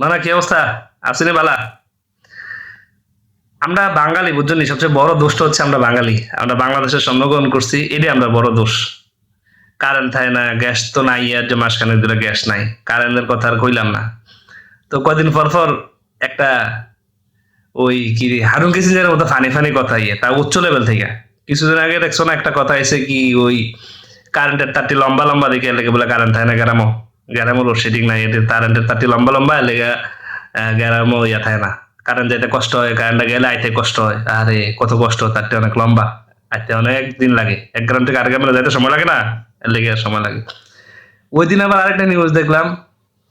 না কি অবস্থা? আসিনি বালা? আমরা বাঙালি বুঝছেন নি? সবচেয়ে বড় দোষটা হচ্ছে আমরা বাঙালি। আমরা বাংলাদেশে জন্মগ্রহণ করছি। এটাই আমরা বড় দোষ। কারেন্ট থাকে না, গ্যাস তো নাই আর যে মাসখানেক ধরে গ্যাস নাই। কারেন্টের কথা আর কইলাম না। তো কয়দিন পর একটা ওই কি হারুন কিসিঞ্জারের মতো ফানি কথা তা উচ্চ লেভেল থেকে। কিছুদিন আগে দেখছো না একটা কথা এসে কি ওই কারেন্টের তারটি লম্বা দেখে লেগে বলে কারেন্ট থাকে না গ্যারামো। গ্যারামো লোডশেডিং নাই এদের কারেন্টের তারটি লম্বা লেগে গ্যারামো ইয়া থাকে না। কারেন্ট যাইতে কষ্ট হয়, কারেন্ট গেলে আইতে কষ্ট হয়। আরে কত কষ্ট তারটি অনেক লম্বা। আইতে অনেক দিন লাগে। এক গ্রাম থেকে আরেক গ্রামে যাইতে সময় লাগে না? এর লেগে সময় লাগে। ওই দিন আবার আরেকটা নিউজ দেখলাম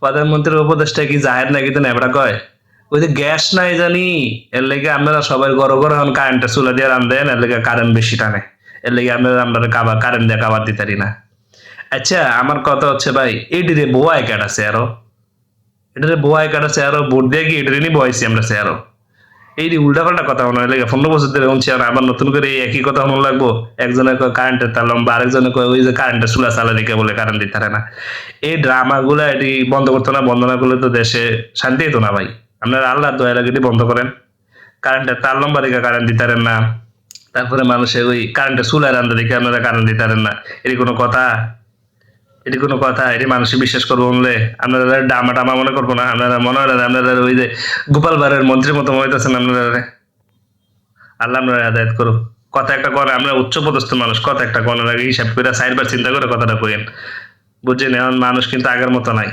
প্রধানমন্ত্রীর উপদেষ্টা কি জাহের নাকি তো নেবড়া কয় ওই যে গ্যাস নাই জানি এর লেগে আপনারা সবাই ঘরে এখন কারেন্টে চুলা দিয়ে রান্ধেন এর লেগে কারেন্ট বেশি টানে এর লেগে আমরা কাবার কারেন্ট দিয়ে কাবার দিতে পারি না। আচ্ছা আমার কথা হচ্ছে ভাই এইটিরে বোয়াই কাটাছে আরো এটারে বোয়াই কাটাছে আরো ভোট দিয়ে কি এটারে নি বয়সী আমরা সে আরো এই যে উল্টাপাল্টা কথা মনে হয় 15 বছর ধরে শুনছি আর আবার নতুন করে এই একই কথা মনে লাগবো। একজনে কয় কারেন্টের তার লম্বা, আরেকজনে কয় ওই যে কারেন্টের চুলা চালা রেখে বলে কারেন্ট দিতে পারে না। এই ড্রামা গুলা এটি বন্ধ করতো না, বন্ধ না করলে তো দেশে শান্তি হতো না ভাই। আপনারা আল্লাহর দয়া লাগে এটি বন্ধ করেন। কারেন্টের তার লম্বা রেখে কারেন্ট দিতে পারেন না, তারপরে মানুষে ওই কারেন্টের চুলায় রান্ধে দেখে আপনারা কারেন্ট দিতে পারেন না। এটি কোনো কথা? এটি কোনো কথা? এটি মানুষে বিশ্বাস করবো বললে আপনারা ডামা টামা মনে করবো না? আপনারা মনে হয় না আপনারা ওই যে গোপাল ভাড়ের মন্ত্রীর মতো মনে হইতেছেন আপনারা? আল্লাহ আমরা হেদায়েত করুক। কথা একটা কন আমরা উচ্চপদস্থ মানুষ, কথা একটা কনের আগে হিসাব করে ৪ বার চিন্তা করে কথাটা কইেন। বুঝছেন? এখন মানুষ কিন্তু আগের মতো নাই।